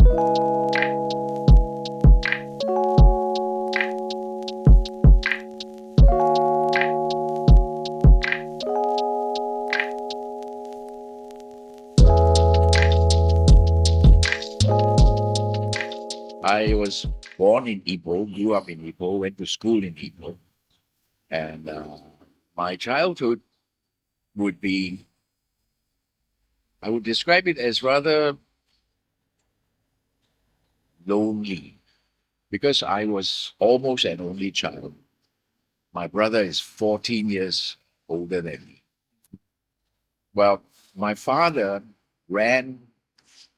I was born in Ipoh, grew up in Ipoh, went to school in Ipoh, and my childhood would be, I would describe it as rather lonely because I was almost an only child. My brother is 14 years older than me. Well, my father ran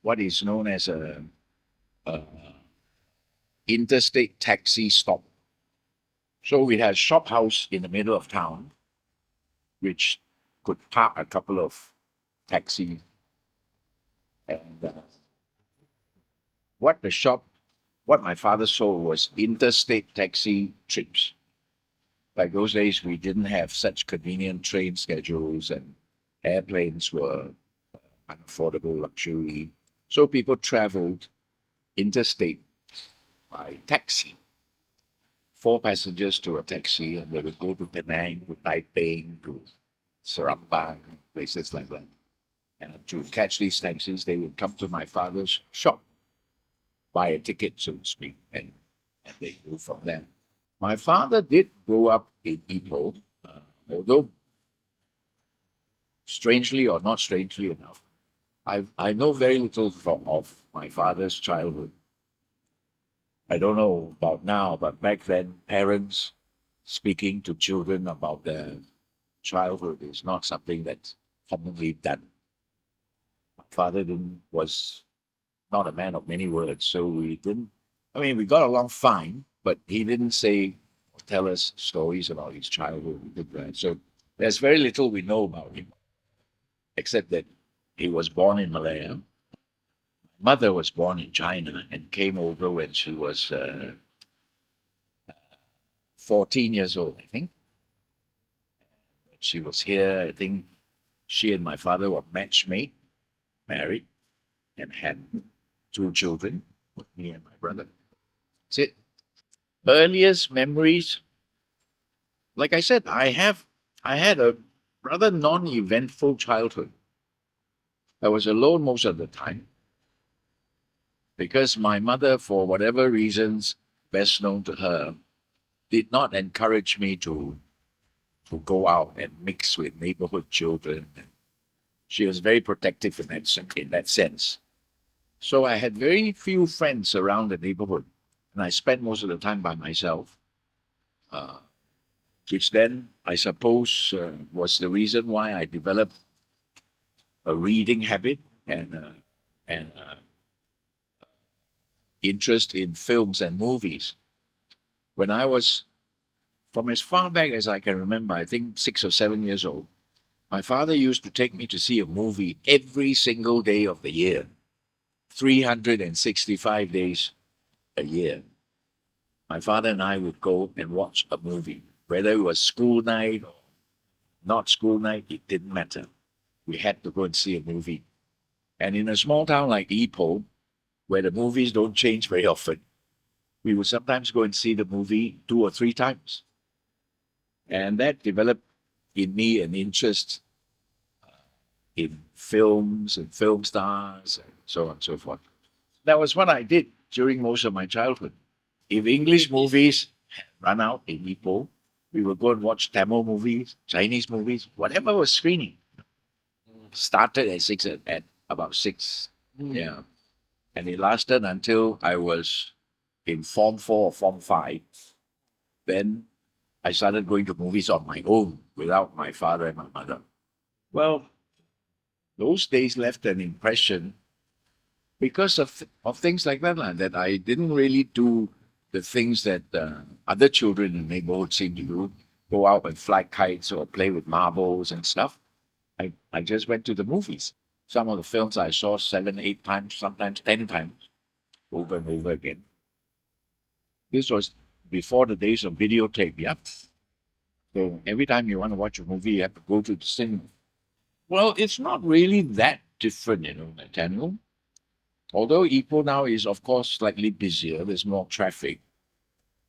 what is known as a interstate taxi stop. So we had a shop house in the middle of town, which could park a couple of taxis. And what the shop, what my father sold was interstate taxi trips. Like those days, we didn't have such convenient train schedules, and airplanes were unaffordable luxury. So people traveled interstate by taxi. Four passengers to a taxi, and they would go to Penang, to Taipei, to Seremban, places like that. And to catch these taxis, they would come to my father's shop, buy a ticket, so to speak, and they go from there. My father did grow up in Ipoh, although strangely or not strangely enough, I know very little of my father's childhood. I don't know about now, but back then, parents speaking to children about their childhood is not something that's commonly done. My father didn't was not a man of many words, so we didn't. I mean, we got along fine, but he didn't say or tell us stories about his childhood. We did that. So there's very little we know about him, except that he was born in Malaya. Mother was born in China and came over when she was 14 years old, I think. She was here. I think she and my father were matchmade, married, and had two children, me and my brother. That's it. Earliest memories, like I said, I had a rather non-eventful childhood. I was alone most of the time because my mother, for whatever reasons best known to her, did not encourage me to go out and mix with neighborhood children. She was very protective in that sense. So I had very few friends around the neighborhood, and I spent most of the time by myself, uh, which then I suppose was the reason why I developed a reading habit and interest in films and movies. When I was, from as far back as I can remember, I think 6 or 7 years old, my father used to take me to see a movie every single day of the year, 365 days a year. My father and I would go and watch a movie, whether it was school night or not school night, it didn't matter. We had to go and see a movie. And in a small town like Ipoh, where the movies don't change very often, we would sometimes go and see the movie 2 or 3 times. And that developed in me an interest in films and film stars and so on and so forth. That was what I did during most of my childhood. If English movies run out in Ipoh, we would go and watch Tamil movies, Chinese movies, whatever was screening. Started at six at about six. Yeah. And it lasted until I was in Form 4 or Form 5. Then I started going to movies on my own without my father and my mother. Well, those days left an impression because of things like that, that I didn't really do the things that other children in the neighborhood seem to do, go out and fly kites or play with marbles and stuff. I just went to the movies. Some of the films I saw 7, 8 times, sometimes 10 times, over and over again. This was before the days of videotape, yeah. So every time you want to watch a movie, you have to go to the cinema. Well, it's not really that different, Nathaniel. Although Ipoh now is, of course, slightly busier, there's more traffic.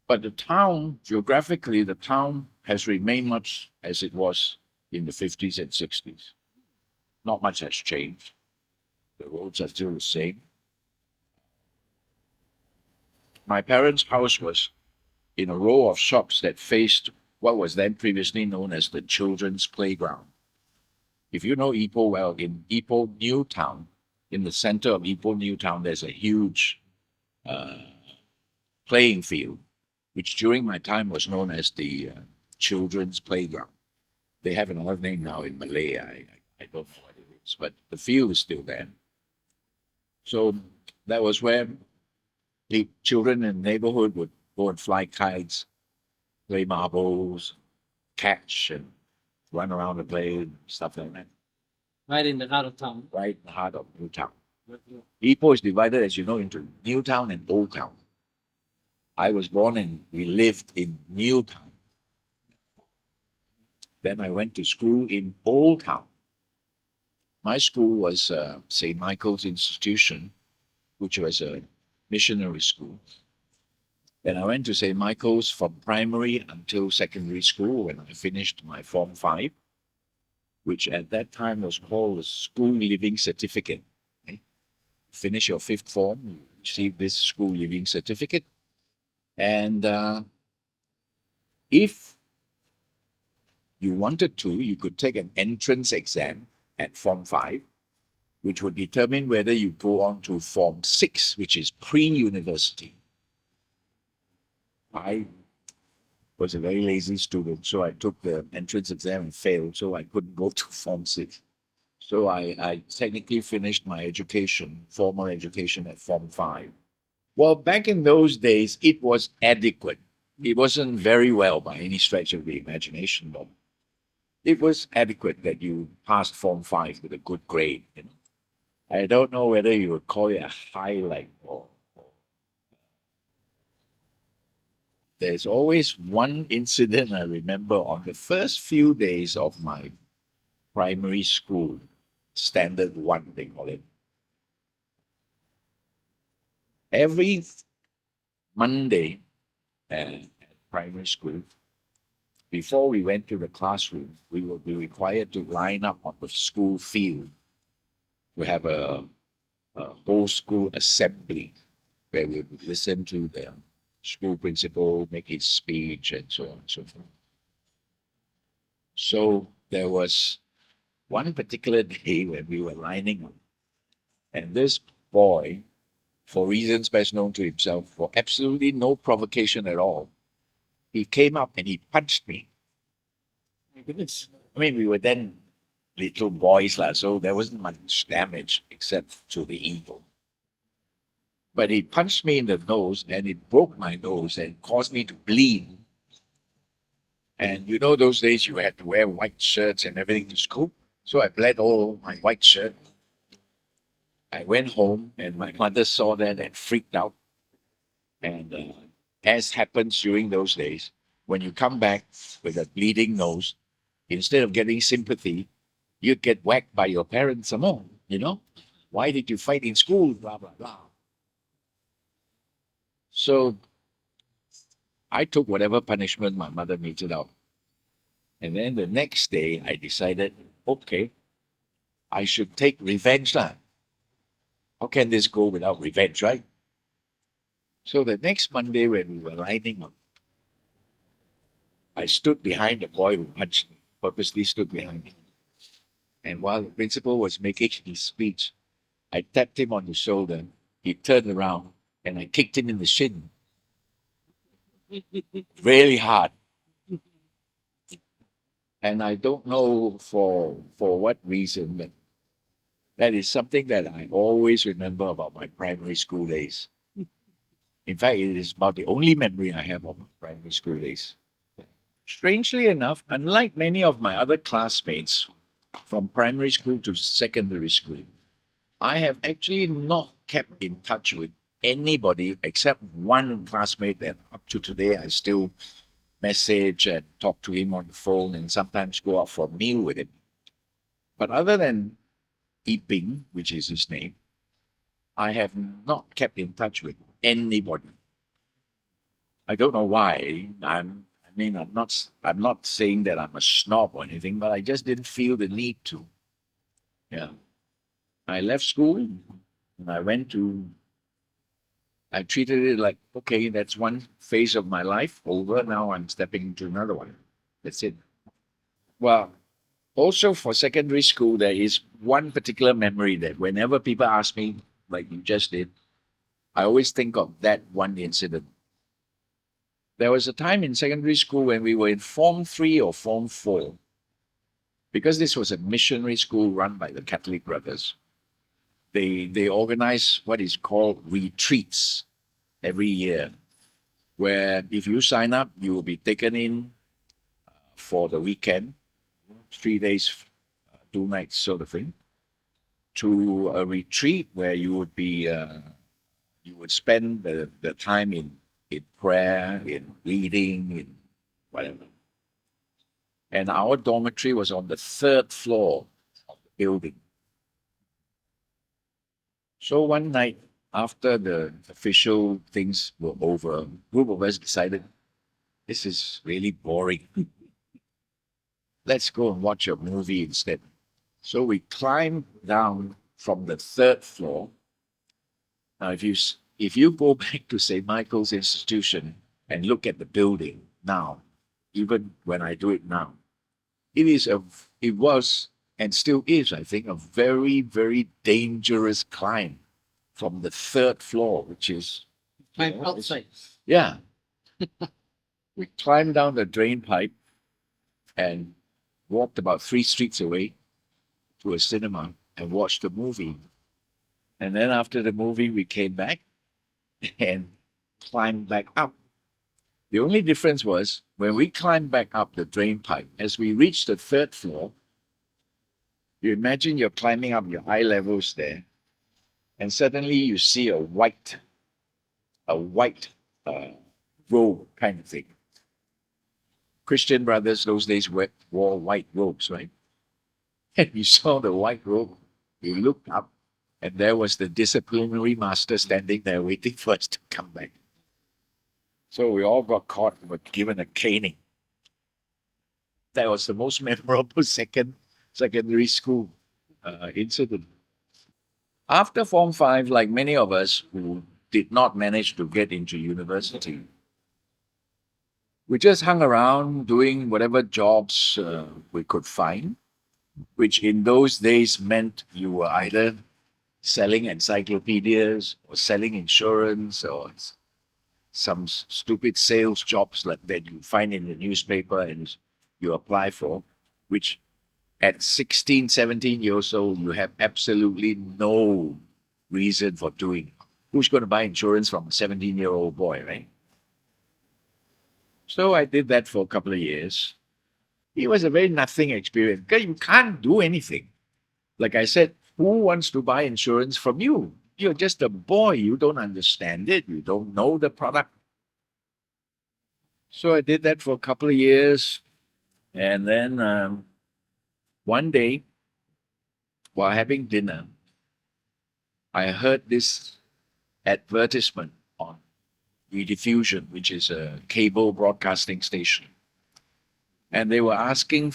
But the town, geographically, the town has remained much as it was in the 50s and 60s. Not much has changed. The roads are still the same. My parents' house was in a row of shops that faced what was then previously known as the children's playground. If you know Ipoh well, in Ipoh New Town, in the center of Ipoh New Town, there's a huge uh, playing field, which during my time was known as the children's playground. They have another name now in Malay. I don't know what it is, but the field is still there. So that was where the children in the neighborhood would go and fly kites, play marbles, catch, and run around and play, stuff like that, Right in the heart of town. right in the heart of New Town. Ipoh is divided, as you know, into New Town and Old Town. I was born and we lived in New Town. Then I went to school in Old Town. My school was St. Michael's Institution, which was a missionary school. And I went to St. Michael's from primary until secondary school when I finished my Form 5, which at that time was called the School Living Certificate. Okay? Finish your fifth form, you receive this School Living Certificate. And if you wanted to, you could take an entrance exam at Form 5, which would determine whether you go on to Form 6, which is pre-university. I was a very lazy student, so I took the entrance exam and failed, so I couldn't go to Form 6. So I technically finished my education, formal education, at Form 5. Well, back in those days, it was adequate. It wasn't very well by any stretch of the imagination, but it was adequate that you passed Form 5 with a good grade. You know? I don't know whether you would call it a highlight or there's always one incident I remember on the first few days of my primary school, standard one, they call it. Every Monday at primary school, before we went to the classroom, we would be required to line up on the school field. We have a whole school assembly where we would listen to the school principal make his speech and so on and so forth. So there was one particular day when we were lining up, and this boy, for reasons best known to himself, for absolutely no provocation at all, he came up and he punched me. My goodness. I mean, we were then little boys, so there wasn't much damage except to the ego. But he punched me in the nose and it broke my nose and caused me to bleed. And you know, those days you had to wear white shirts and everything to school. So I bled all over my white shirt. I went home and my mother saw that and freaked out. And as happens during those days, when you come back with a bleeding nose, instead of getting sympathy, you'd get whacked by your parents some more, you know? Why did you fight in school? Blah, blah, blah. So I took whatever punishment my mother meted out. And then the next day, I decided, okay, I should take revenge. Lah. How can this go without revenge, right? So the next Monday, when we were lining up, I stood behind the boy who punched me, purposely stood behind him. And while the principal was making his speech, I tapped him on the shoulder. He turned around and I kicked him in the shin. Really hard. And I don't know for what reason, but that is something that I always remember about my primary school days. In fact, it is about the only memory I have of my primary school days. Strangely enough, unlike many of my other classmates from primary school to secondary school, I have actually not kept in touch with anybody except one classmate that up to today I still message and talk to him on the phone and sometimes go out for a meal with him. But other than Yiping, which is his name, I have not kept in touch with anybody. I don't know why. I'm not saying that I'm a snob or anything, but I just didn't feel the need to. Yeah. I left school and I treated it like, okay, that's one phase of my life over. Now I'm stepping into another one. That's it. Well, also for secondary school, there is one particular memory that whenever people ask me, like you just did, I always think of that one incident. There was a time in secondary school when we were in Form 3 or Form 4, because this was a missionary school run by the Catholic Brothers. They organize what is called retreats every year, where if you sign up, you will be taken in for the weekend, 3 days, 2 nights, sort of thing, to a retreat where you would spend the time in prayer, in reading, in whatever. And our dormitory was on the third floor of the building. So one night after the official things were over, a group of us decided this is really boring. Let's go and watch a movie instead. So we climbed down from the third floor. Now, if you go back to St. Michael's Institution and look at the building now, even when I do it now, it was and still is, I think, a very, very dangerous climb from the third floor, which is I'm outside. yeah. We climbed down the drain pipe and walked about 3 streets away to a cinema and watched a movie. And then after the movie, we came back and climbed back up. The only difference was when we climbed back up the drain pipe, as we reached the third floor, you imagine you're climbing up your eye levels there, and suddenly you see a white uh, robe kind of thing. Christian brothers those days wore white robes, right? And you saw the white robe, you looked up, and there was the disciplinary master standing there waiting for us to come back. So we all got caught and were given a caning. That was the most memorable secondary school incident. After Form 5, like many of us who did not manage to get into university, we just hung around doing whatever jobs we could find, which in those days meant you were either selling encyclopedias or selling insurance or some stupid sales jobs like that you find in the newspaper and you apply for, which at 16, 17 years old, you have absolutely no reason for doing. Who's going to buy insurance from a 17-year-old boy, right? So I did that for a couple of years. It was a very nothing experience because you can't do anything. Like I said, who wants to buy insurance from you? You're just a boy. You don't understand it. You don't know the product. So I did that for a couple of years. And then one day, while having dinner, I heard this advertisement on Rediffusion, which is a cable broadcasting station. And they were asking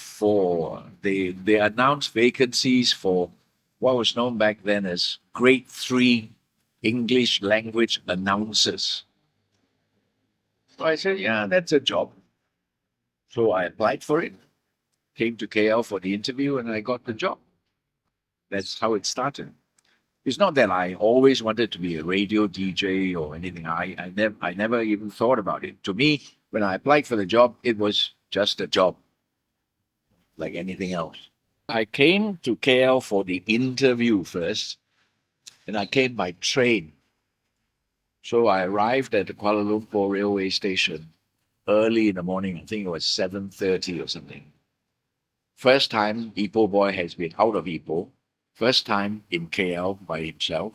they announced vacancies for what was known back then as grade 3 English language announcers. So I said, yeah, that's a job. So I applied for it, came to KL for the interview, and I got the job. That's how it started. It's not that I always wanted to be a radio DJ or anything. I never even thought about it. To me, when I applied for the job, it was just a job, like anything else. I came to KL for the interview first, and I came by train. So I arrived at the Kuala Lumpur railway station early in the morning. I think it was 7:30 or something. First time Ipoh boy has been out of Ipoh. First time in KL by himself.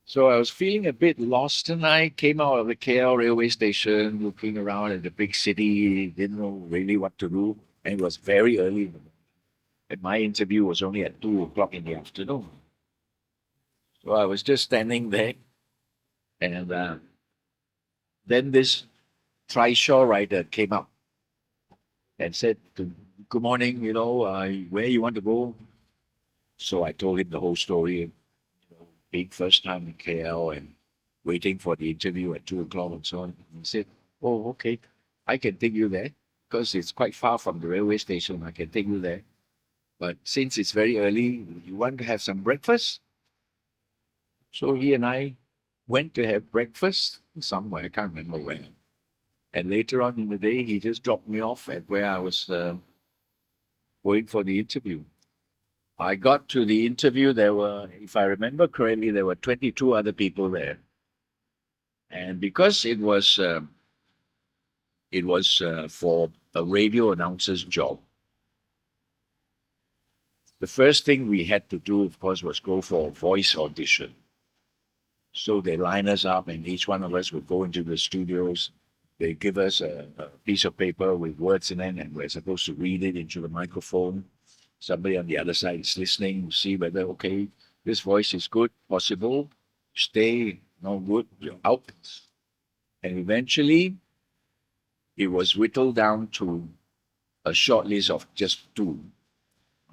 So I was feeling a bit lost, and I came out of the KL railway station, looking around at the big city, didn't know really what to do. And it was very early. And my interview was only at 2 o'clock in the afternoon. So I was just standing there, and then this trishaw rider came up and said, "Good morning, where you want to go?" So I told him the whole story, being first time in KL and waiting for the interview at 2 o'clock and so on. And he said, "Oh, okay, I can take you there because it's quite far from the railway station. I can take you there. But since it's very early, you want to have some breakfast?" So he and I went to have breakfast somewhere, I can't remember where. And later on in the day, he just dropped me off at where I was going for the interview. I got to the interview. There were, if I remember correctly, there were 22 other people there. And because it was for a radio announcer's job, the first thing we had to do, of course, was go for a voice audition. So they line us up, and each one of us would go into the studios. They give us a piece of paper with words in it, and we're supposed to read it into the microphone. Somebody on the other side is listening to see whether, okay, this voice is good, possible, stay, no good, you're out. And eventually, it was whittled down to a short list of just two,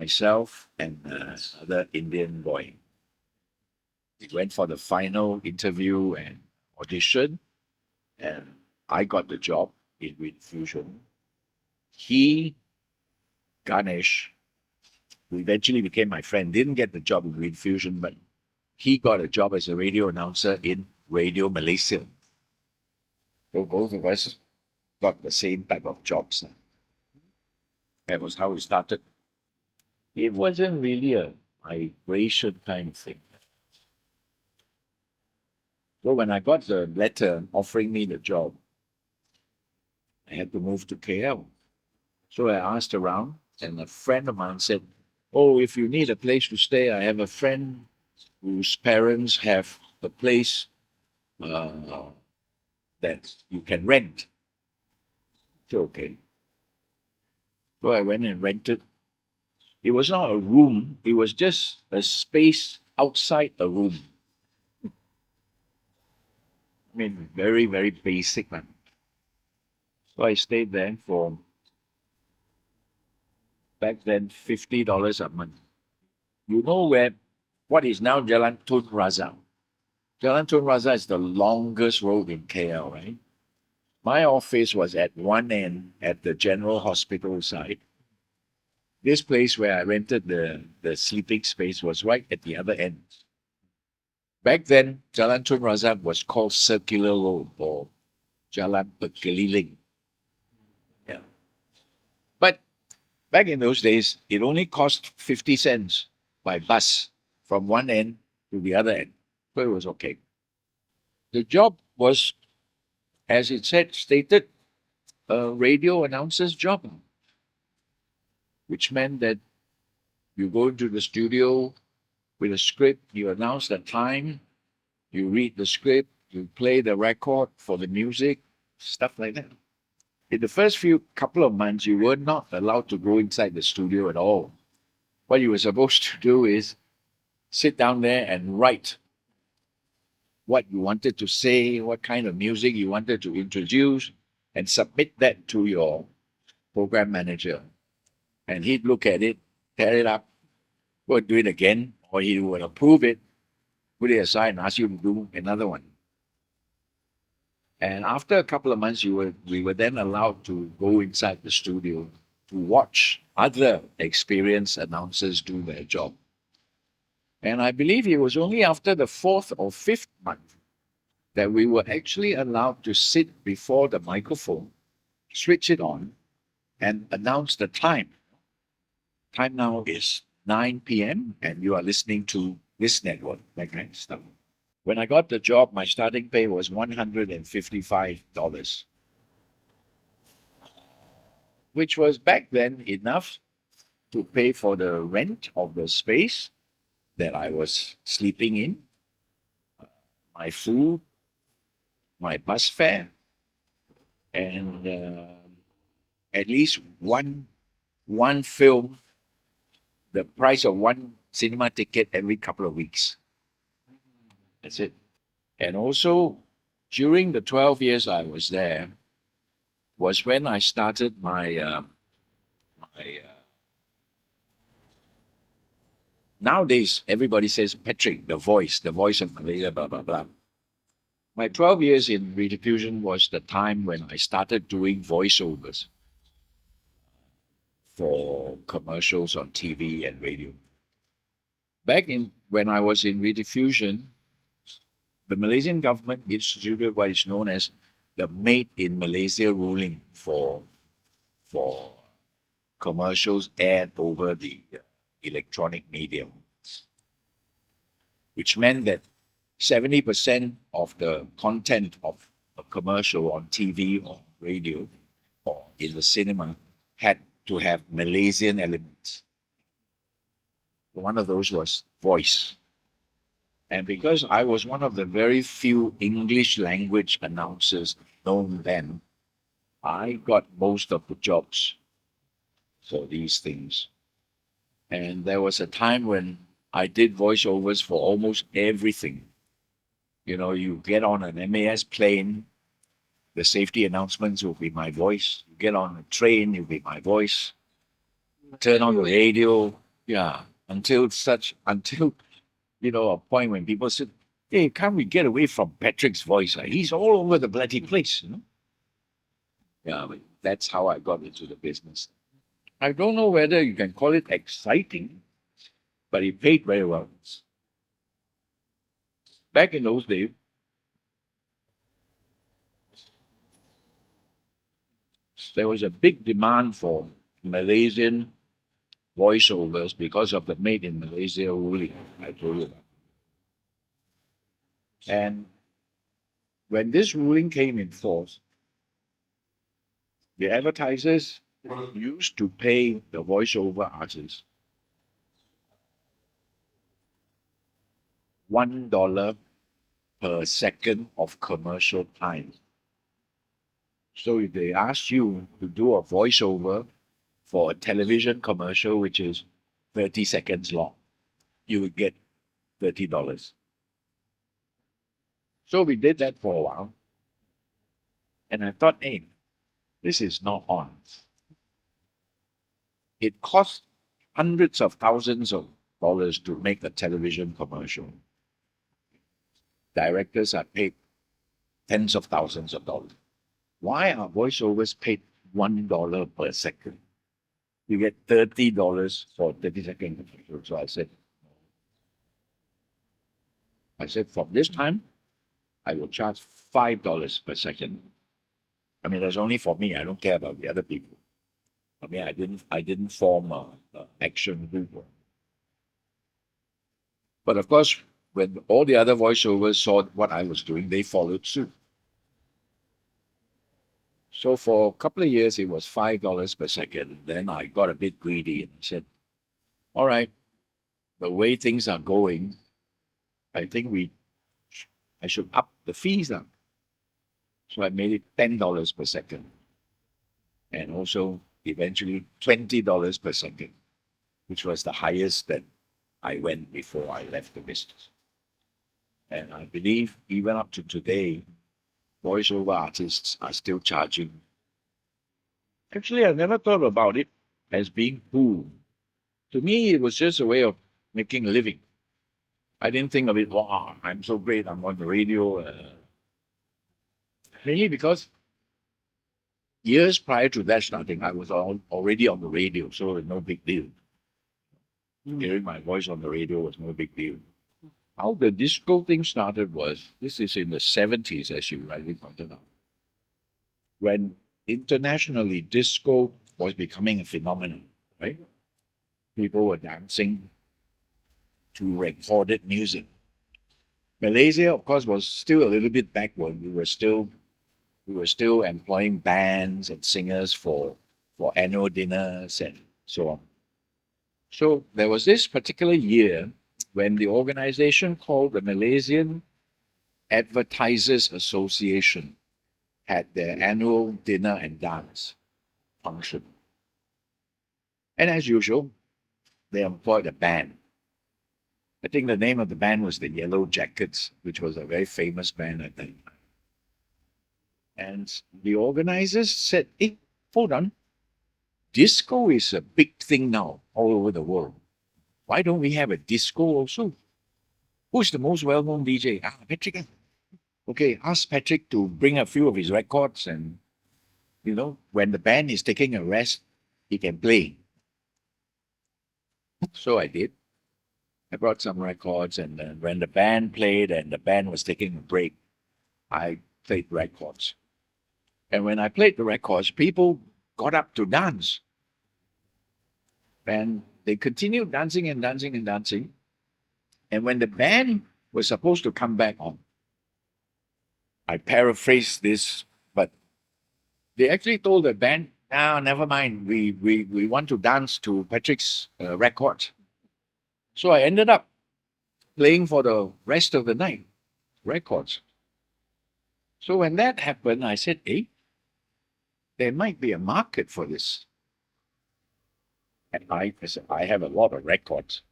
myself and another Indian boy. We went for the final interview and audition, and I got the job in Wind Fusion. He, Ganesh, who eventually became my friend, didn't get the job in Wind Fusion, but he got a job as a radio announcer in Radio Malaysia. So both of us got the same type of jobs. That was how it started. It wasn't really a migration kind of thing. So when I got the letter offering me the job, I had to move to KL. So I asked around, and a friend of mine said, "Oh, if you need a place to stay, I have a friend whose parents have a place that you can rent." So, okay. So I went and rented. It was not a room, it was just a space outside a room. I mean, very, very basic one. So I stayed there for, back then, $50 a month. You know what is now Jalan Tun Razak? Jalan Tun Razak is the longest road in KL, right? My office was at one end at the general hospital side. This place where I rented the sleeping space was right at the other end. Back then, Jalan Tun Razak was called Circular Road or Jalan Pekeliling. Yeah. But back in those days, it only cost 50 cents by bus from one end to the other end. So it was okay. The job was, as it stated, a radio announcer's job, which meant that you go into the studio with a script, you announce the time, you read the script, you play the record for the music, stuff like that. In the first few couple of months, you were not allowed to go inside the studio at all. What you were supposed to do is sit down there and write what you wanted to say, what kind of music you wanted to introduce, and submit that to your program manager. And he'd look at it, tear it up, go and do it again, or he would approve it, put it aside, and ask you to do another one. And after a couple of months, we were then allowed to go inside the studio to watch other experienced announcers do their job. And I believe it was only after the fourth or fifth month that we were actually allowed to sit before the microphone, switch it on, and announce the time. Time now is 9 p.m., and you are listening to this network, that kind of stuff. When I got the job, my starting pay was $155, which was back then enough to pay for the rent of the space that I was sleeping in, my food, my bus fare, and at least one film, the price of one cinema ticket every couple of weeks. That's it. And also, during the 12 years I was there, was when I started my nowadays everybody says Patrick, the voice of Malaysia, blah blah blah. My 12 years in rediffusion was the time when I started doing voiceovers for commercials on TV and radio. Back in when I was in rediffusion, the Malaysian government instituted what is known as the Made in Malaysia ruling for commercials aired over the electronic medium, which meant that 70% of the content of a commercial on TV or radio or in the cinema had to have Malaysian elements. One of those was voice. And because I was one of the very few English language announcers known then, I got most of the jobs for these things. And there was a time when I did voiceovers for almost everything. You know, you get on an MAS plane, the safety announcements will be my voice. You get on a train, you'll be my voice. Turn on the radio, yeah, until you know a point when people said, "Hey, can't we get away from Patrick's voice? He's all over the bloody place." You know? Yeah, but that's how I got into the business. I don't know whether you can call it exciting, but it paid very well. Back in those days, there was a big demand for Malaysian voiceovers because of the Made in Malaysia ruling I told you about. And when this ruling came in force, the advertisers used to pay the voiceover artists $1 per second of commercial time. So if they ask you to do a voiceover for a television commercial, which is 30 seconds long, you would get $30. So we did that for a while. And I thought, hey, this is not on. It costs hundreds of thousands of dollars to make a television commercial. Directors are paid tens of thousands of dollars. Why are voiceovers paid $1 per second? You get $30 for 30 seconds. So I said, from this time, I will charge $5 per second. I mean, that's only for me. I don't care about the other people. I mean, I didn't form a action group. But of course, when all the other voiceovers saw what I was doing, they followed suit. So for a couple of years, it was $5 per second. Then I got a bit greedy and said, all right, the way things are going, I think I should up the fees now. So I made it $10 per second. And also eventually $20 per second, which was the highest that I went before I left the business. And I believe even up to today, voiceover artists are still charging. Actually, I never thought about it as being cool. To me, it was just a way of making a living. I didn't think of it, wow, I'm so great, I'm on the radio. Maybe because years prior to that starting, I was already on the radio, so it was no big deal. Hearing my voice on the radio was no big deal. How the disco thing started was, this is in the 70s, as you rightly pointed out, when internationally disco was becoming a phenomenon, right? People were dancing to recorded music. Malaysia, of course, was still a little bit backward. We were still employing bands and singers for annual dinners and so on. So there was this particular year when the organization called the Malaysian Advertisers Association had their annual dinner and dance function. And as usual, they employed a I think the name of the band was the Yellow Jackets, which was a very famous band at that time. And the organizers said, hey, hold on. Disco is a big thing now all over the world. Why don't we have a disco also? Who's the most well-known DJ? Patrick. Okay, ask Patrick to bring a few of his records, and when the band is taking a rest, he can play. So I did. I brought some records, and then when the band played and the band was taking a break, I played records. And when I played the records, people got up to dance. And they continued dancing and dancing and dancing. And when the band was supposed to come back on, I paraphrased this, but they actually told the band, "No, never mind. We want to dance to Patrick's record." So I ended up playing for the rest of the night records. So when that happened, I said, "Hey, there might be a market for this." And I said, I have a lot of records.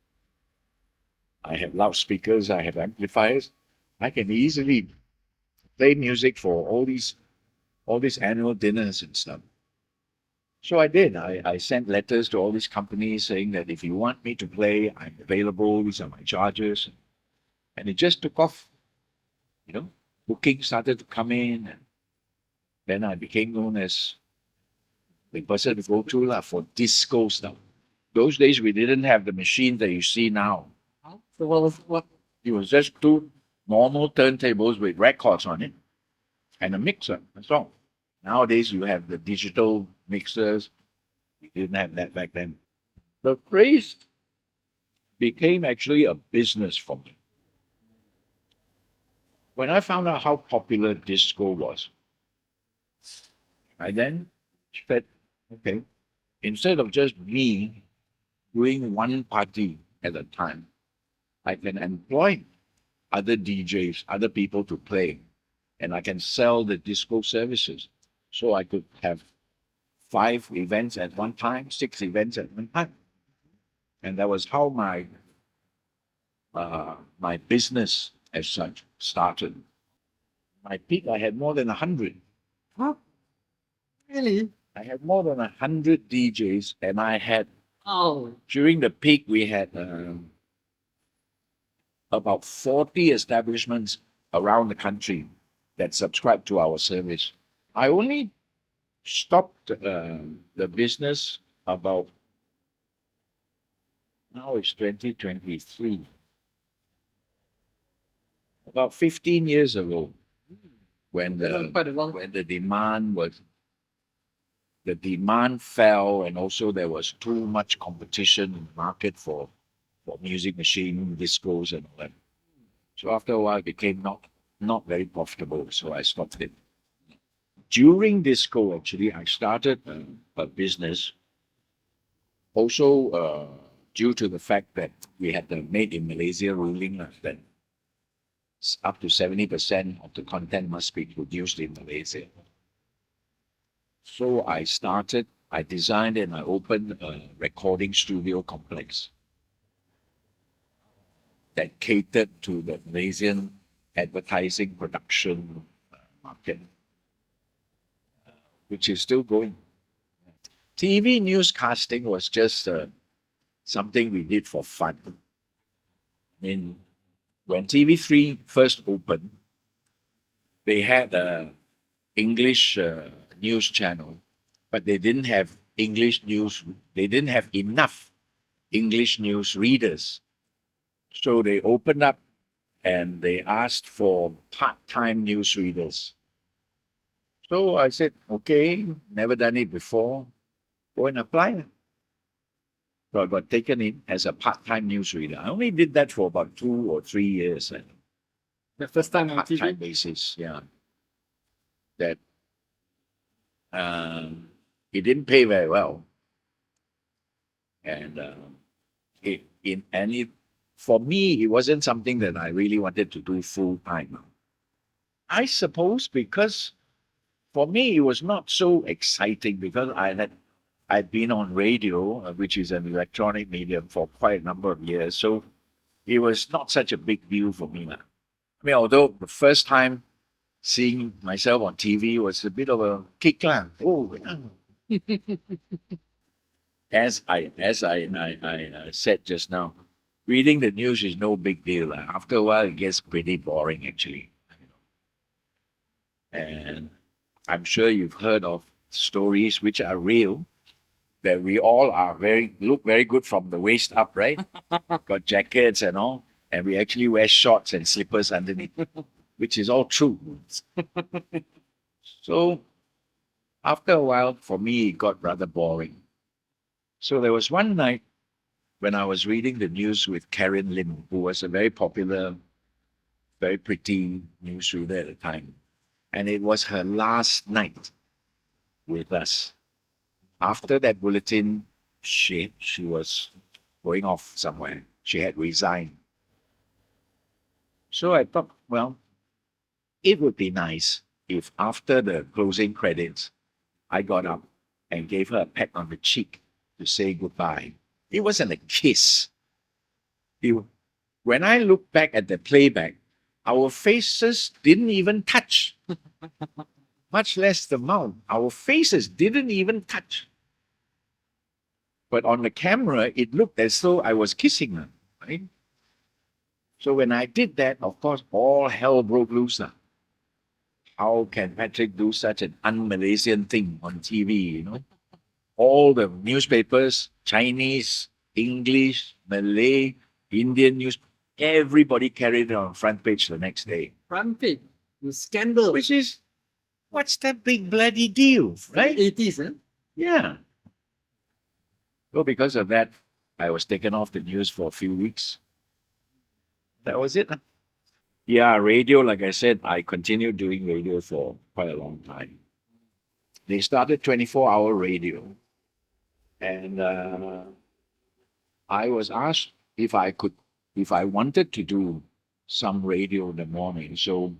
I have loudspeakers. I have amplifiers. I can easily play music for all these annual dinners and stuff. So I did. I sent letters to all these companies saying that if you want me to play, I'm available. These are my charges. And it just took off. Bookings started to come in. And then I became known as the person to go to for disco stuff. Those days, we didn't have the machine that you see now. So what? It was just two normal turntables with records on it and a mixer. That's all. Nowadays, you have the digital mixers. We didn't have that back then. The phrase became actually a business for me. When I found out how popular disco was, I then said, okay, instead of just me doing one party at a time, I can employ other DJs, other people to play, and I can sell the disco services. So I could have 5 events at one time, 6 events at one time. And that was how my business as such started. My peak, I had more than 100. Huh? Really? I had more than 100 DJs, and I had, Oh, during the peak, we had about 40 establishments around the country that subscribed to our service. I only stopped the business about, now it's 2023, about 15 years ago, when quite a long. the demand fell, and also there was too much competition in the market for music machine, discos, and all that. So after a while, it became not very profitable, so I stopped it. During disco, actually, I started a business. Also, due to the fact that we had the Made in Malaysia ruling that up to 70% of the content must be produced in Malaysia. So I designed and I opened a recording studio complex that catered to the Malaysian advertising production market, which is still going. TV newscasting was just something we did for fun. I mean, when TV3 first opened, they had an English news channel, but they didn't have English news. They didn't have enough English news readers. So they opened up and they asked for part-time news readers. So I said, okay, never done it before, go and apply. So I got taken in as a part-time newsreader. I only did that for about 2 or 3 years. The first time on Part-time TV. basis, yeah. That it didn't pay very well, and for me, it wasn't something that I really wanted to do full time. I suppose because for me it was not so exciting because I'd been on radio, which is an electronic medium, for quite a number of years. So it was not such a big deal for me. Lah. I mean, although the first time seeing myself on TV was a bit of a kick. Lah. Oh, yeah. As I said just now, reading the news is no big deal. Lah. After a while, it gets pretty boring, actually. And I'm sure you've heard of stories which are real, that we all are look very good from the waist up, right? Got jackets and all, and we actually wear shorts and slippers underneath, which is all true. So after a while, for me, it got rather boring. So there was one night when I was reading the news with Karen Lim, who was a very popular, very pretty newsreader at the time. And it was her last night with us. After that bulletin, she was going off somewhere. She had resigned. So I thought, well, it would be nice if after the closing credits, I got up and gave her a pat on the cheek to say goodbye. It wasn't a kiss. When I look back at the playback, our faces didn't even touch, much less the mouth. Our faces didn't even touch. But on the camera, it looked as though I was kissing her, right? So when I did that, of course, all hell broke loose. How can Patrick do such an un-Malaysian thing on TV, All the newspapers, Chinese, English, Malay, Indian news, everybody carried it on front page the next day. Front page. The scandal. Which is, what's that big bloody deal, right? 80s, eh? Yeah. So because of that, I was taken off the news for a few weeks. That was it. Yeah, radio, like I said, I continued doing radio for quite a long time. They started 24-hour radio. And I was asked if I wanted to do some radio in the morning. So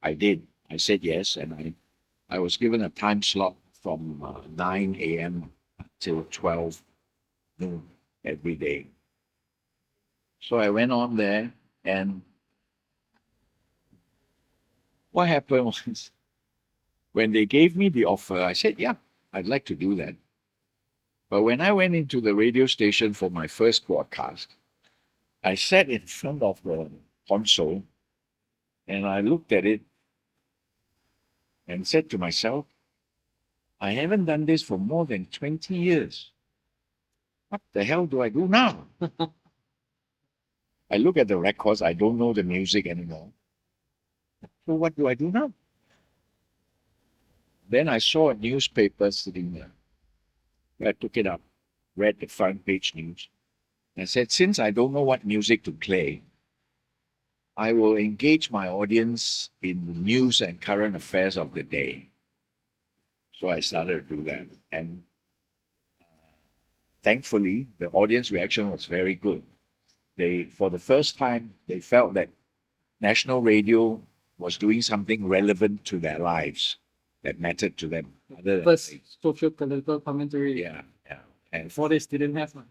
I did. I said yes. And I was given a time slot from 9 a.m. till 12 noon every day. So I went on there, and what happened was, when they gave me the offer, I said, yeah, I'd like to do that. But when I went into the radio station for my first broadcast, I sat in front of the console and I looked at it and said to myself, I haven't done this for more than 20 years. What the hell do I do now? I look at the records, I don't know the music anymore. So what do I do now? Then I saw a newspaper sitting there. I took it up, read the front page news. I said, since I don't know what music to play, I will engage my audience in the news and current affairs of the day. So I started to do that. And thankfully, the audience reaction was very good. For the first time, they felt that national radio was doing something relevant to their lives that mattered to them. First social political commentary. Yeah. And Before this didn't have one.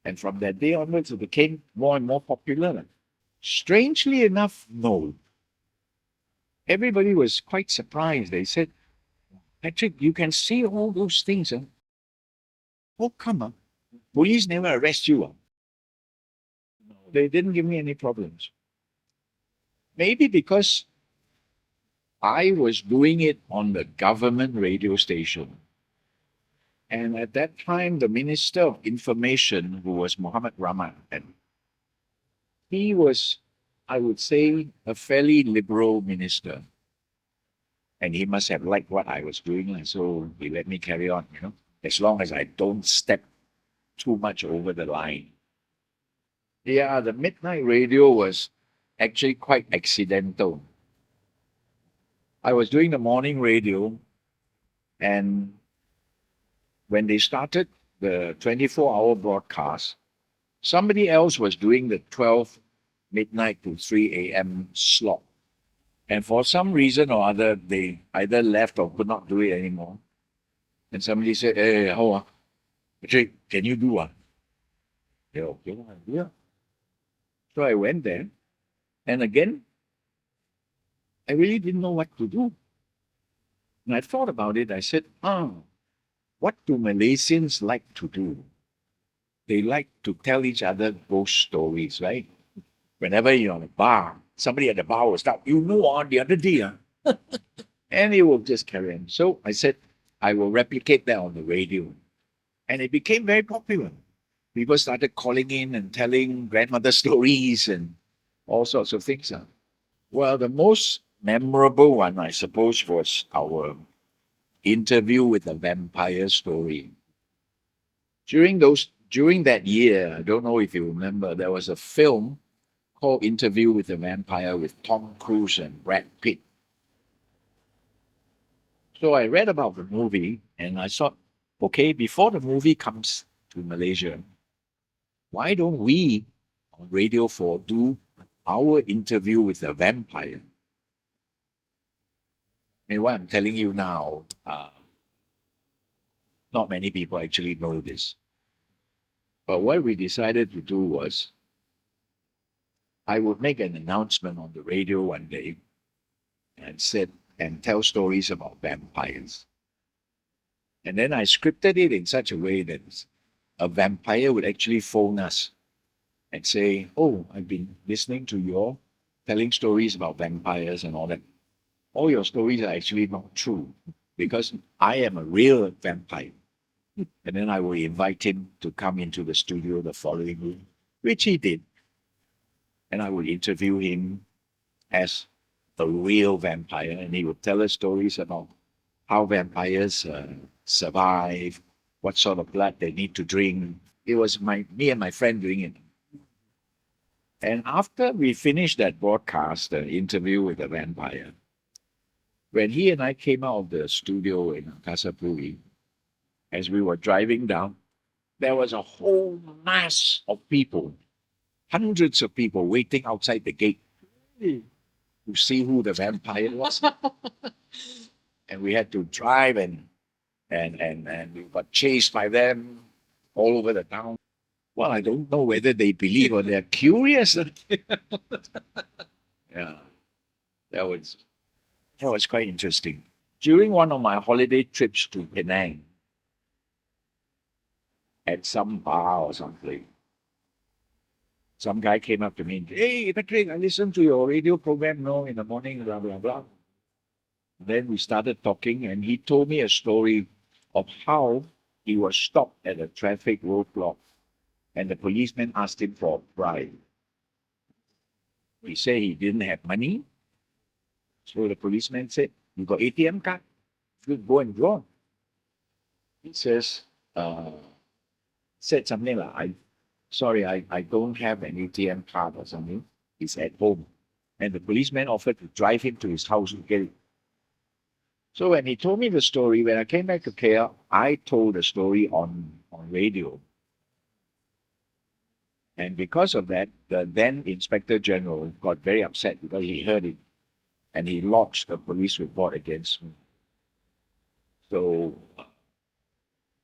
And from that day onwards, it became more and more popular. Strangely enough, no. Everybody was quite surprised. They said, Patrick, you can say all those things. Huh? How come? Police never arrest you. Huh? No, they didn't give me any problems. Maybe because I was doing it on the government radio station. And at that time, the Minister of Information, who was Muhammad Remand, he was, I would say, a fairly liberal minister. And he must have liked what I was doing. And so he let me carry on, as long as I don't step too much over the line. Yeah, the midnight radio was actually quite accidental. I was doing the morning radio, and when they started the 24-hour broadcast, somebody else was doing the 12 midnight to 3 a.m. slot. And for some reason or other, they either left or could not do it anymore. And somebody said, hey, how Patrick, can you do one? Yeah, okay, yeah. So I went there, and again, I really didn't know what to do. And I thought about it. I said, what do Malaysians like to do? They like to tell each other ghost stories, right? Whenever you're on a bar, somebody at the bar will start, the other day, and it will just carry on. So I said, I will replicate that on the radio. And it became very popular. People started calling in and telling grandmother stories and all sorts of things. Well, the most memorable one, I suppose, was our interview with the vampire story. During that year, I don't know if you remember, there was a film called Interview with the Vampire with Tom Cruise and Brad Pitt. So I read about the movie and I thought, okay, before the movie comes to Malaysia, why don't we on Radio 4 do our interview with the vampire? And what I'm telling you now, not many people actually know this. But what we decided to do was I would make an announcement on the radio one day and tell stories about vampires. And then I scripted it in such a way that a vampire would actually phone us and say, "Oh, I've been listening to your telling stories about vampires and all that. All your stories are actually not true because I am a real vampire." And then I will invite him to come into the studio the following week, which he did. And I would interview him as a real vampire, and he would tell us stories about how vampires survive, what sort of blood they need to drink. It was me and my friend doing it. And after we finished that broadcast, the interview with the vampire, when he and I came out of the studio in Kasapuri, as we were driving down, there was a whole mass of people, hundreds of people waiting outside the gate to see who the vampire was. And we had to drive and we got chased by them all over the town. Well, I don't know whether they believe or they're curious. Yeah, that was that was quite interesting. During one of my holiday trips to Penang, at some bar or something, some guy came up to me, "Hey, Patrick, I listened to your radio program now in the morning, blah, blah, blah." Then we started talking, and he told me a story of how he was stopped at a traffic roadblock, and the policeman asked him for a bribe. He said he didn't have money, so the policeman said, "You got ATM card? Good, go and draw." He said something like, I don't have an ATM card or something. He's at home. And the policeman offered to drive him to his house to get it. So when he told me the story, when I came back to KL, I told the story on radio. And because of that, the then Inspector General got very upset because he heard it and he lodged a police report against me. So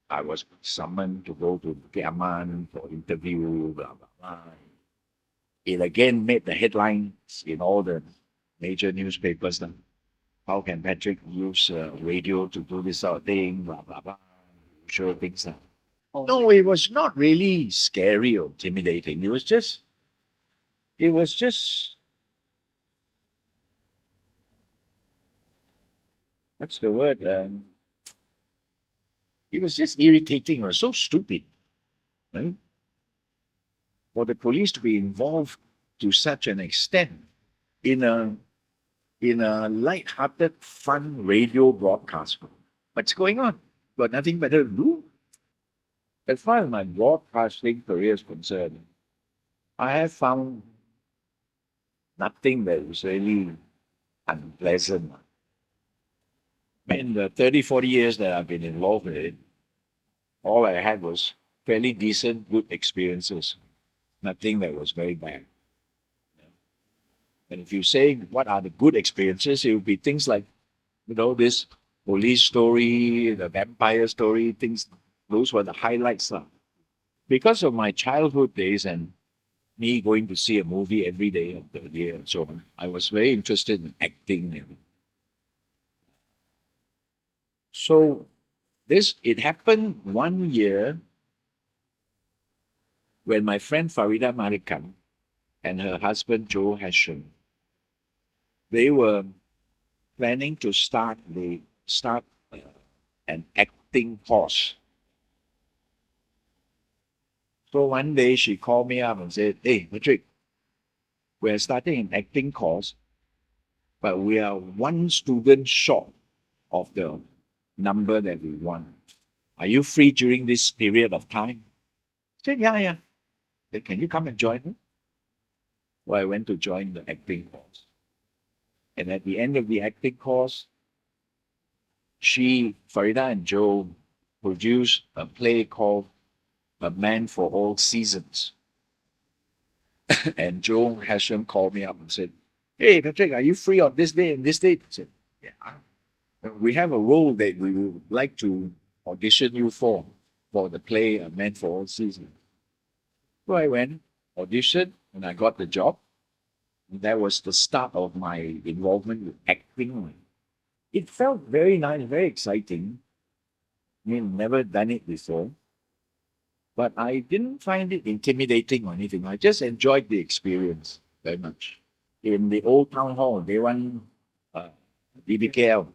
I was summoned to go to Kiaman for interview, blah, blah, blah. It again made the headlines in all the major newspapers. How can Patrick use radio to do this sort of thing, blah, blah, blah. Sure things. No, it was not really scary or intimidating. It was just, what's the word? It was just irritating. It was so stupid, right? For the police to be involved to such an extent in a light-hearted, fun radio broadcast. What's going on? Got nothing better to do? As far as my broadcasting career is concerned, I have found nothing that is really unpleasant. In the 30, 40 years that I've been involved in it, all I had was fairly decent, good experiences. Nothing that was very bad. And if you say what are the good experiences, it would be things like, this police story, the vampire story, things, those were the highlights. Because of my childhood days and me going to see a movie every day of the year. So I was very interested in acting. And so it happened one year when my friend Farida Malikan and her husband Joe Hashim, they were planning to start an acting course. So one day she called me up and said, "Hey, Patrick, we're starting an acting course, but we are one student short of the number that we want. Are you free during this period of time?" I said, "Yeah, yeah." Then, "Can you come and join me?" Well, I went to join the acting course. And at the end of the acting course, Farida and Joe produced a play called A Man for All Seasons. And Joe Hashim called me up and said, "Hey, Patrick, are you free on this day and this date?" I said, "Yeah. We have a role that we would like to audition you for the play A Man for All Seasons." So I went, auditioned, and I got the job. And that was the start of my involvement with acting. It felt very nice, very exciting. I mean, never done it before. But I didn't find it intimidating or anything. I just enjoyed the experience very much. In the old town hall, they run DBKL,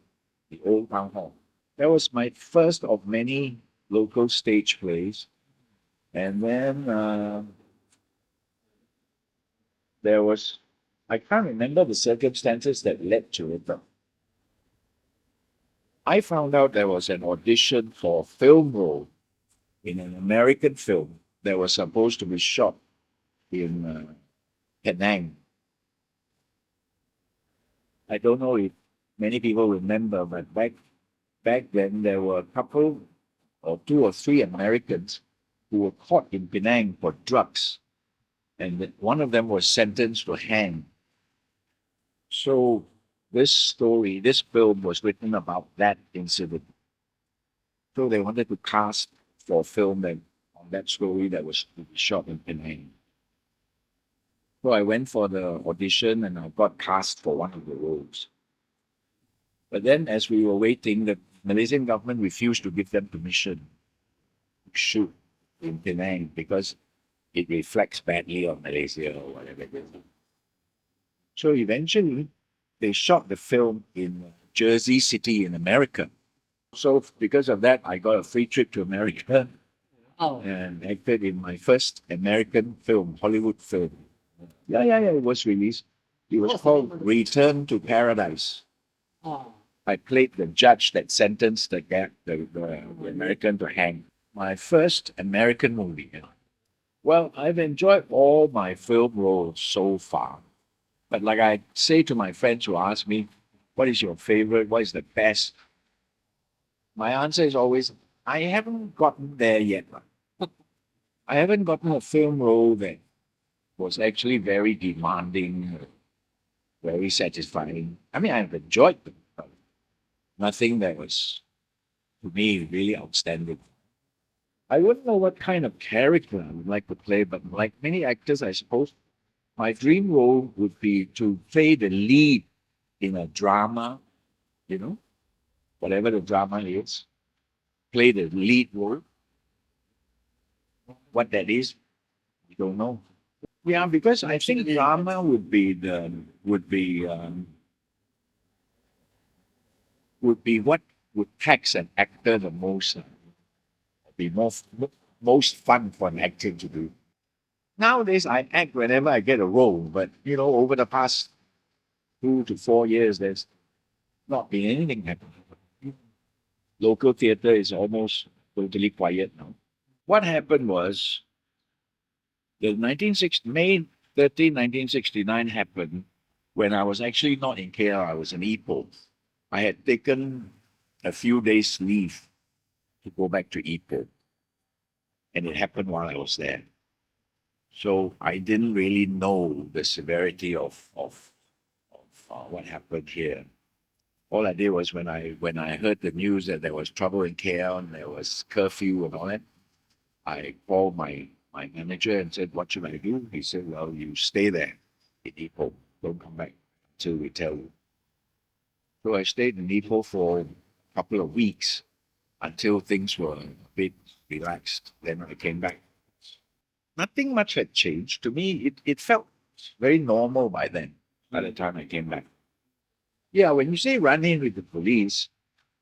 the old town hall. That was my first of many local stage plays. And then there was, I can't remember the circumstances that led to it, but I found out there was an audition for a film role in an American film that was supposed to be shot in Penang. I don't know if many people remember, but back then there were a couple or two or three Americans who were caught in Penang for drugs, and one of them was sentenced to hang. So this film was written about that incident. So they wanted to cast for a film on that story that was to be shot in Penang. So I went for the audition and I got cast for one of the roles. But then as we were waiting, the Malaysian government refused to give them permission to shoot in Penang because it reflects badly on Malaysia or whatever it is. So eventually they shot the film in Jersey City in America. So because of that, I got a free trip to America Oh, and acted in my first American film, Hollywood film. Yeah. It was released. It was What's the called name of it? Return to Paradise. oh, I played the judge that sentenced the American to hang. My first American movie. Well, I've enjoyed all my film roles so far. But like I say to my friends who ask me, what is your favorite? What is the best? My answer is always, I haven't gotten there yet. I haven't gotten a film role that was actually very demanding, very satisfying. I mean, I've enjoyed them, but nothing that was, to me, really outstanding. I wouldn't know what kind of character I would like to play, but like many actors, I suppose, my dream role would be to play the lead in a drama, whatever the drama is, play the lead role. What that is, we don't know. Yeah, because I think drama would be what would tax an actor the most, be most fun for an actor to do. Nowadays, I act whenever I get a role, but over the past 2 to 4 years, there's not been anything happening. Local theatre is almost totally quiet now. What happened was the 1960, May 13, 1969 happened when I was actually not in KL, I was in Ipoh. I had taken a few days leave to go back to Ipoh, and it happened while I was there. So I didn't really know the severity of what happened here. All I did was when I heard the news that there was trouble in KL and there was curfew and all that, I called my my manager and said, "What should I do?" He said, "Well, you stay there in Ipoh. Don't come back until we tell you." So I stayed in Ipoh for a couple of weeks until things were a bit relaxed. Then I came back. Nothing much had changed. To me, it felt very normal by then, by the time I came back. Yeah, when you say run in with the police,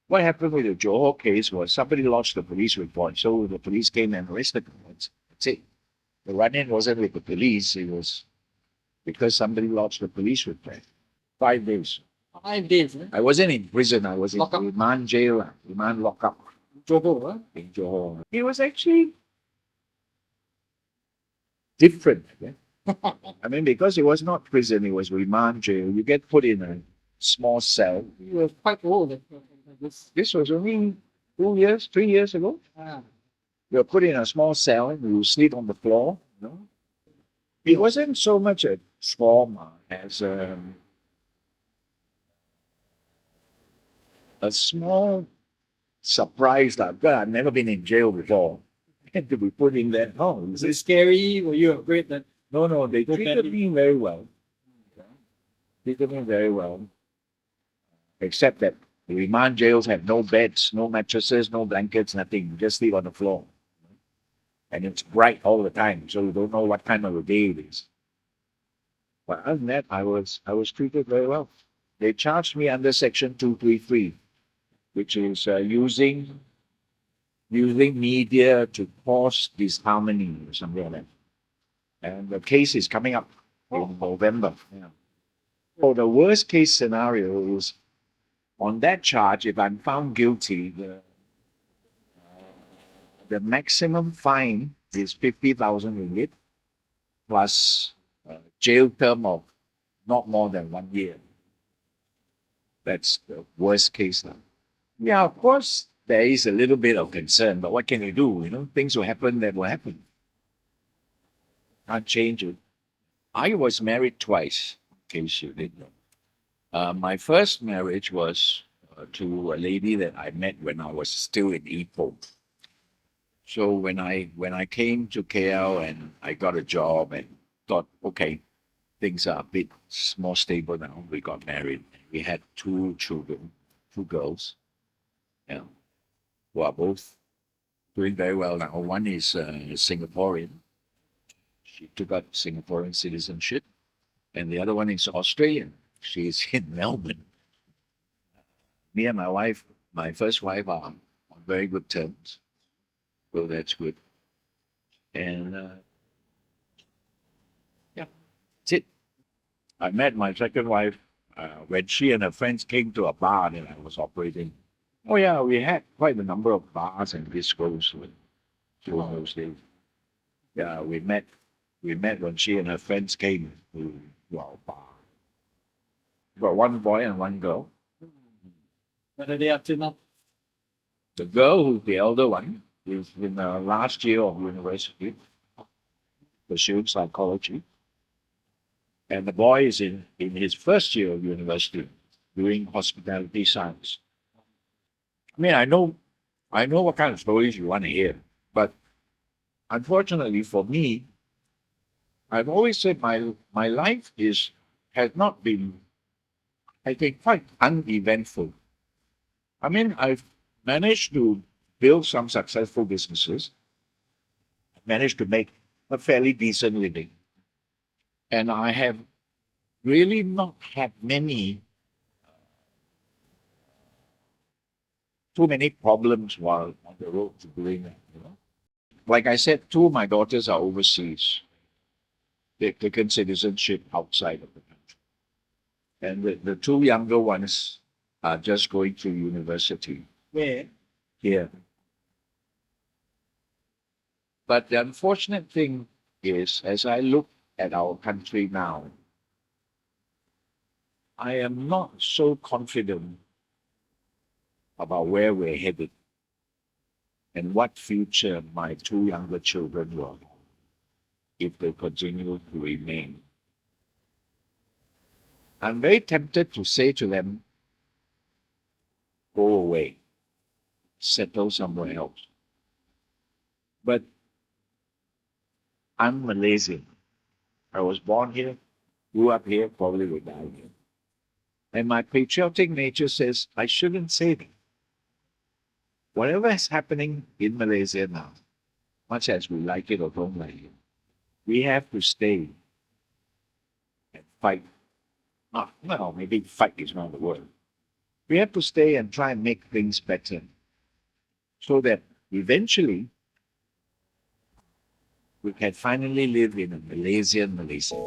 what happened with the Johor case was somebody lodged the police report. So the police came and arrested them. That's it. The run in wasn't with the police, it was because somebody lodged the police report. 5 days. 5 days, eh? I wasn't in prison, I was in Lock up. remand jail, remand lockup Johor, in Johor. It was actually different. I mean, because it was not prison, it was remand jail. You get put in a small cell. You were quite old. This was only 2 years, 3 years ago. Ah, You're put in a small cell and you sleep on the floor. It wasn't so much a trauma as a small surprise that God, I've never been in jail before. And to be put in that home. was it scary? Were you afraid that? No, they Go treated badly. me very well. Treated me very well. Except that the remand jails have no beds, no mattresses, no blankets, nothing. You just sleep on the floor. And it's bright all the time, so you don't know what time of the day it is. But other than that, I was treated very well. They charged me under Section 233, which is using media to cause disharmony or something like that. And the case is coming up in November. Yeah. So the worst case scenario is on that charge, if I'm found guilty, the maximum fine is 50,000 ringgit plus jail term of not more than 1 year. That's the worst case now. Yeah, of course, there is a little bit of concern, but what can you do? Things will happen that will happen. Can't change it. I was married twice, in case you didn't know. My first marriage was to a lady that I met when I was still in Ipoh. So when I came to KL and I got a job and thought, okay, things are a bit more stable now. We got married. We had 2 children, 2 girls, who are both doing very well now. One is Singaporean. She took up Singaporean citizenship, and the other one is Australian. She's in Melbourne. Me and my wife, my first wife, are on very good terms. So that's good. And yeah, that's it. I met my second wife when she and her friends came to a bar that I was operating. Oh yeah, we had quite a number of bars and discos during those days. Yeah, we met when she and her friends came to our bar. Got 1 boy and 1 girl. What are they up to now? The girl, who's the elder one, is in the last year of university, pursuing psychology. And the boy is in his first year of university, doing hospitality science. I mean, I know what kind of stories you want to hear, but unfortunately for me, I've always said my life has not been, I think, quite uneventful. I mean, I've managed to build some successful businesses, managed to make a fairly decent living, and I have really not had too many problems while on the road to doing that. Like I said, 2 of my daughters are overseas. They've taken citizenship outside of the country. And the 2 younger ones are just going to university Where? here. But the unfortunate thing is, as I look at our country now, I am not so confident about where we're headed and what future my 2 younger children will have if they continue to remain. I'm very tempted to say to them, go away, settle somewhere else. But I'm Malaysian. I was born here, grew up here, probably will die here. And my patriotic nature says I shouldn't say that. Whatever is happening in Malaysia now, much as we like it or don't like it, we have to stay and fight. Not, well, maybe fight is not the word. We have to stay and try and make things better so that eventually we can finally live in a Malaysian Malaysia.